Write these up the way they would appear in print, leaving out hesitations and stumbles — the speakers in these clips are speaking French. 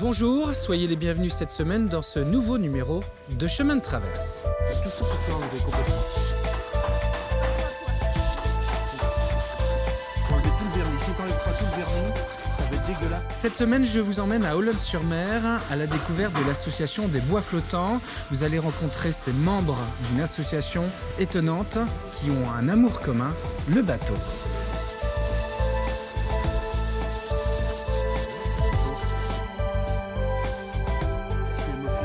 Bonjour, soyez les bienvenus cette semaine dans ce nouveau numéro de Chemin de Traverse. Tout ça, se fait enlever complètement. Faut enlever tout le vernis. Si t'enlèves pas tout le vernis, ça va être dégueulasse. Cette semaine, je vous emmène à Olonne-sur-Mer à la découverte de l'association des Bois Flottants. Vous allez rencontrer ces membres d'une association étonnante qui ont un amour commun, le bateau. Je suis hémophile,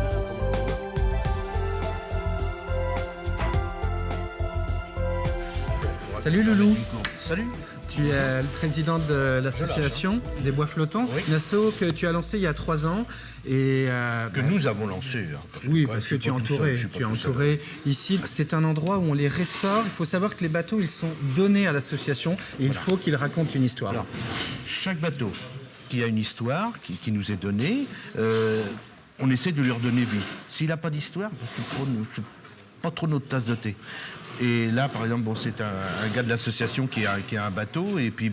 Salut Loulou, Salut. tu es le président de l'association des Bois Flottants, Oui. une asso que tu as lancée il y a 3 ans. Et Que nous avons lancé. oui, parce que tu es entouré. Tu es entouré. Ici, c'est un endroit où on les restaure. Il faut savoir que les bateaux, ils sont donnés à l'association et il faut qu'ils racontent une histoire. Alors, chaque bateau qui a une histoire, qui nous est donné, on essaie de lui redonner vie. S'il n'a pas d'histoire, c'est pas trop notre tasse de thé. Et là, par exemple, bon, c'est un gars de l'association qui a un bateau, et puis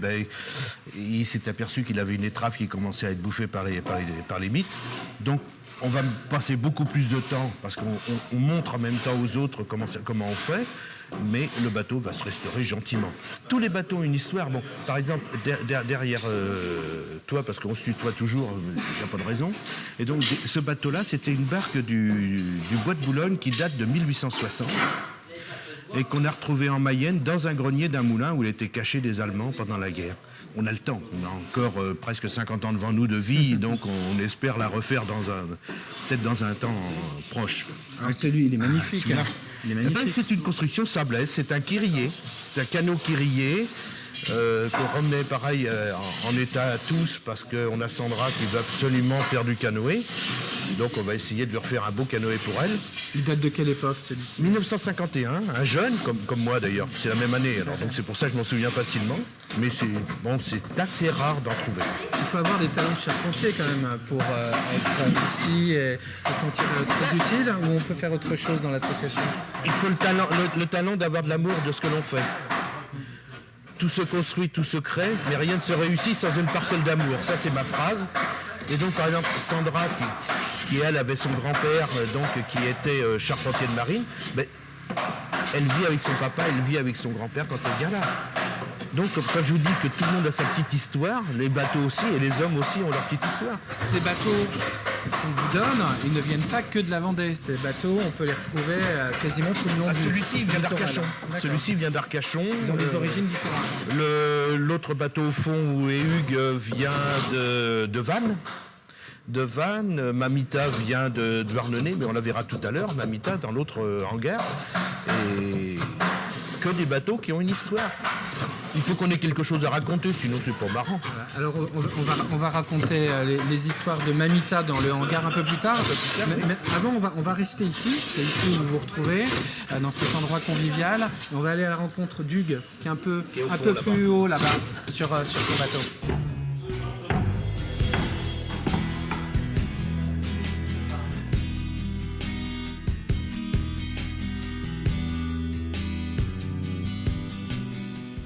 il s'est aperçu qu'il avait une étrave qui commençait à être bouffée par les mites. Donc, on va passer beaucoup plus de temps, parce qu'on montre en même temps aux autres comment on fait, mais le bateau va se restaurer gentiment. Tous les bateaux ont une histoire. Bon, par exemple, derrière toi, parce qu'on se tutoie toujours, il n'y a pas de raison. Et donc, ce bateau-là, c'était une barque du bois de Boulogne qui date de 1860. Et qu'on a retrouvé en Mayenne dans un grenier d'un moulin où il était caché des Allemands pendant la guerre. On a le temps, on a encore presque 50 ans devant nous de vie, donc on espère la refaire peut-être dans un temps proche. Ah, celui, il est magnifique. celui-là. Il est Eh magnifique. ben, c'est une construction sablaise, c'est un quirier, c'est un canot quirier qu'on remet pareil en état à tous parce qu'on a Sandra qui veut absolument faire du canoë. Donc on va essayer de lui refaire un beau canoë pour elle. Il date de quelle époque celui-ci? 1951, un jeune, comme moi d'ailleurs, c'est la même année, alors donc c'est pour ça que je m'en souviens facilement, mais c'est assez rare d'en trouver. Il faut avoir des talents de charpentier quand même pour être ici et se sentir très utile, ou on peut faire autre chose dans l'association? Il faut le talent d'avoir de l'amour de ce que l'on fait. Tout se construit, tout se crée, mais rien ne se réussit sans une parcelle d'amour. Ça, c'est ma phrase. Et donc, par exemple, Sandra, qui elle, avait son grand-père, qui était charpentier de marine, mais elle vit avec son papa, elle vit avec son grand-père quand elle vient là. Donc, quand je vous dis que tout le monde a sa petite histoire, les bateaux aussi, et les hommes aussi ont leur petite histoire. Ces bateaux qu'on vous donne, ils ne viennent pas que de la Vendée. Ces bateaux, on peut les retrouver quasiment tout le long du Celui-ci vient littoral. d'Arcachon. D'accord. Celui-ci vient d'Arcachon. Ils ont des origines différentes. L'autre bateau au fond où est Hugues vient de Vannes. De Vannes, Mamita vient de Douarnenez, mais on la verra tout à l'heure, Mamita dans l'autre hangar. Et que des bateaux qui ont une histoire. Il faut qu'on ait quelque chose à raconter, sinon c'est pas marrant. Voilà. Alors on va raconter les histoires de Mamita dans le hangar un peu plus tard. Mais avant on va rester ici. C'est ici où vous vous retrouvez, dans cet endroit convivial. Et on va aller à la rencontre d'Hugues, qui est un peu plus haut là-bas, sur ce bateau.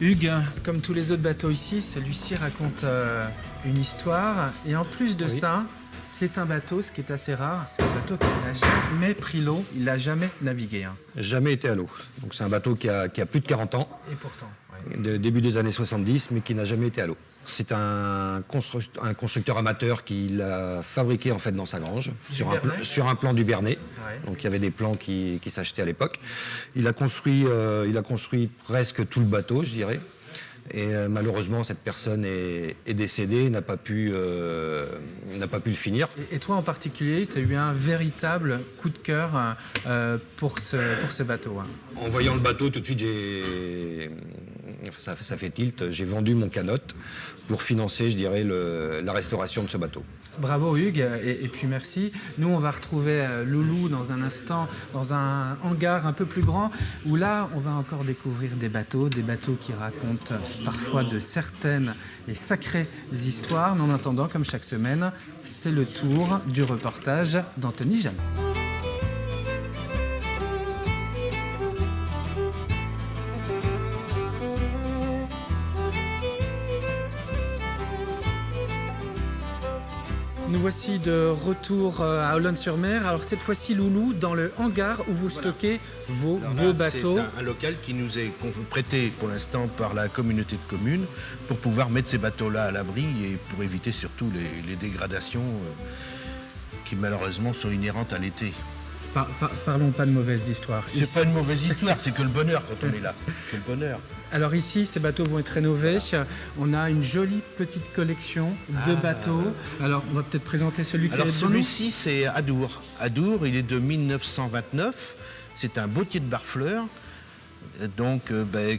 Hugues, comme tous les autres bateaux ici, celui-ci raconte une histoire. Et en plus de ça, c'est un bateau, ce qui est assez rare, c'est un bateau qui n'a jamais pris l'eau, il n'a jamais navigué. Hein. Jamais été à l'eau. Donc c'est un bateau qui a plus de 40 ans, Et pourtant, début des années 70, mais qui n'a jamais été à l'eau. C'est un constructeur amateur qui l'a fabriqué en fait dans sa grange, sur un plan du Bernet. Ouais. Donc il y avait des plans qui s'achetaient à l'époque. Il a construit presque tout le bateau, je dirais. Et malheureusement, cette personne est décédée, n'a pas pu le finir. Et toi en particulier, tu as eu un véritable coup de cœur pour ce bateau. Hein. En voyant le bateau, tout de suite, ça fait tilt. J'ai vendu mon canotte pour financer, je dirais, la restauration de ce bateau. Bravo Hugues, et puis merci. Nous, on va retrouver Loulou dans un instant, dans un hangar un peu plus grand, où là, on va encore découvrir des bateaux qui racontent parfois de certaines et sacrées histoires. Mais en attendant, comme chaque semaine, c'est le tour du reportage d'Anthony Jammet. Nous voici de retour à Olonne-sur-Mer. Alors cette fois-ci, Loulou, dans le hangar où vous stockez vos beaux bateaux. C'est un local qui nous est prêté pour l'instant par la communauté de communes pour pouvoir mettre ces bateaux-là à l'abri et pour éviter surtout les dégradations qui malheureusement sont inhérentes à l'été. Parlons pas de mauvaises histoires. C'est pas une mauvaise histoire, c'est que le bonheur quand on est là. C'est le bonheur. Alors ici, ces bateaux vont être rénovés. On a une jolie petite collection de bateaux. Alors, on va peut-être présenter celui qui est Alors devant nous. celui-ci, c'est Adour. Adour, il est de 1929. C'est un bottier de Barfleur, donc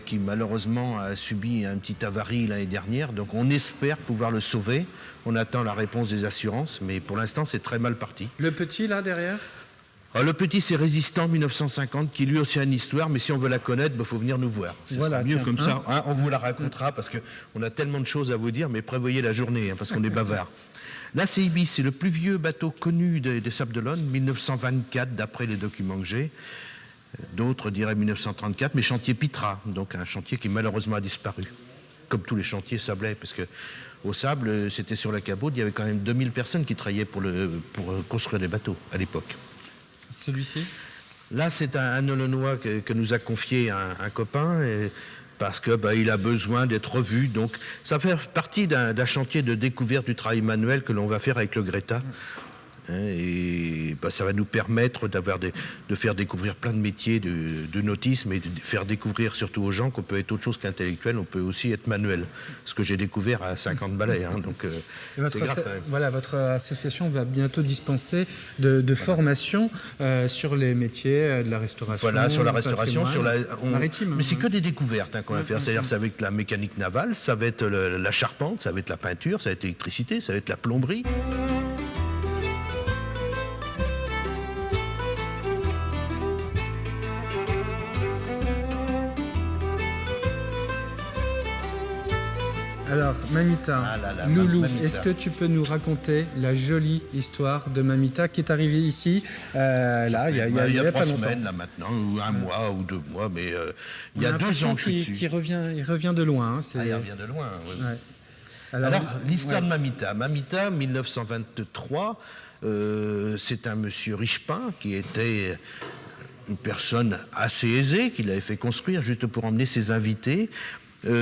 qui malheureusement a subi un petit avarie l'année dernière. Donc on espère pouvoir le sauver. On attend la réponse des assurances, mais pour l'instant, c'est très mal parti. Le petit, là, derrière? Alors, le petit, c'est Résistant 1950, qui lui aussi a une histoire, mais si on veut la connaître, il faut venir nous voir. Voilà, Mieux tiens, comme ça, hein, on vous la racontera, parce qu'on a tellement de choses à vous dire, mais prévoyez la journée, hein, parce qu'on est bavard. Là, c'est Ibis, c'est le plus vieux bateau connu des Sables d'Olonne, 1924, d'après les documents que j'ai. D'autres diraient 1934, mais chantier Pitra, donc un chantier qui malheureusement a disparu, comme tous les chantiers sablais, parce que au Sable, c'était sur la Cabaude, il y avait quand même 2000 personnes qui travaillaient pour construire des bateaux à l'époque. Celui-ci? Là, c'est un Olonnois que nous a confié un copain, parce que il a besoin d'être revu. Donc, ça fait partie d'un chantier de découverte du travail manuel que l'on va faire avec le Greta. Et ça va nous permettre de faire découvrir plein de métiers de nautisme et de faire découvrir surtout aux gens qu'on peut être autre chose qu'intellectuel, on peut aussi être manuel. Ce que j'ai découvert à 50 balais. Donc, c'est grave, voilà, votre association va bientôt dispenser de formation sur les métiers de la restauration. Voilà, sur la restauration, maritime. Mais c'est que des découvertes qu'on va faire. C'est-à-dire, ça va être la mécanique navale, ça va être la charpente, ça va être la peinture, ça va être l'électricité, ça va être la plomberie. Alors, Mamita, Loulou, Mamita. est-ce que tu peux nous raconter la jolie histoire de Mamita qui est arrivée ici, là, il y a 3 pas longtemps? semaines, là, maintenant, ou 1 mois, ou 2 mois, mais il y a 2 l'impression ans que je suis dessus. il revient de loin. Hein, Il revient de loin, oui. Ouais. Alors, l'histoire de Mamita. Mamita, 1923, c'est un monsieur Richepin qui était une personne assez aisée, qu'il avait fait construire juste pour emmener ses invités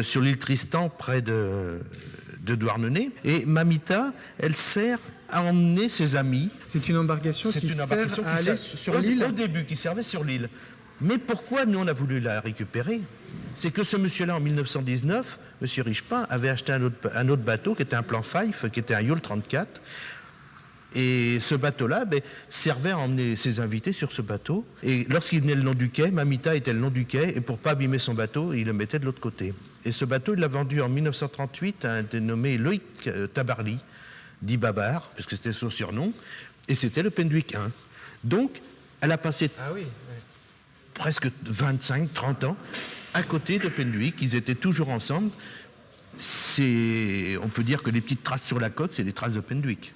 sur l'île Tristan, près de Douarnenez. Et Mamita, elle sert à emmener ses amis. C'est une embarcation qui sert à aller sur l'île? Au début, qui servait sur l'île. Mais pourquoi nous, on a voulu la récupérer? C'est que ce monsieur-là, en 1919, monsieur Richepin, avait acheté un autre bateau, qui était un plan Fife, qui était un Yawl 34. Et ce bateau-là servait à emmener ses invités sur ce bateau. Et lorsqu'il venait le long du quai, Mamita était le long du quai, et pour ne pas abîmer son bateau, il le mettait de l'autre côté. Et ce bateau, il l'a vendu en 1938 à un dénommé Loïc Tabarly, dit Babar, puisque c'était son surnom, et c'était le Penduic 1. Donc, elle a passé presque 25-30 ans à côté de Penduic, ils étaient toujours ensemble. On peut dire que les petites traces sur la côte, c'est des traces de Penduic.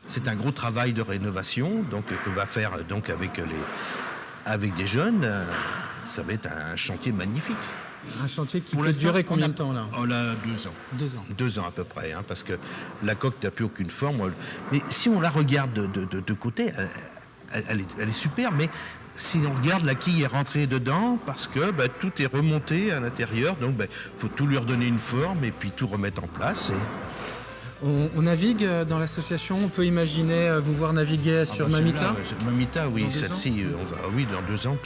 C'est un gros travail de rénovation qu'on va faire avec des jeunes. Ça va être un chantier magnifique. Un chantier qui peut durer combien de temps là? On a 2 ans. 2 ans. 2 ans à peu près, parce que la coque n'a plus aucune forme. Mais si on la regarde de côté, elle est super, mais si on regarde, la quille est rentrée dedans parce que tout est remonté à l'intérieur. Donc il faut tout lui redonner une forme et puis tout remettre en place. On navigue dans l'association, on peut imaginer vous voir naviguer sur Mamita? Mamita, oui, Dans 2 celle-ci, dans 2 ans,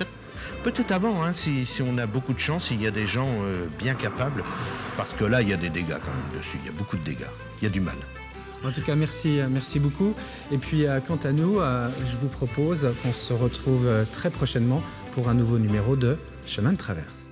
peut-être avant, si on a beaucoup de chance, il y a des gens bien capables, parce que là, il y a des dégâts quand même dessus, il y a beaucoup de dégâts, il y a du mal. En tout cas, merci beaucoup. Et puis, quant à nous, je vous propose qu'on se retrouve très prochainement pour un nouveau numéro de Chemin de Traverse.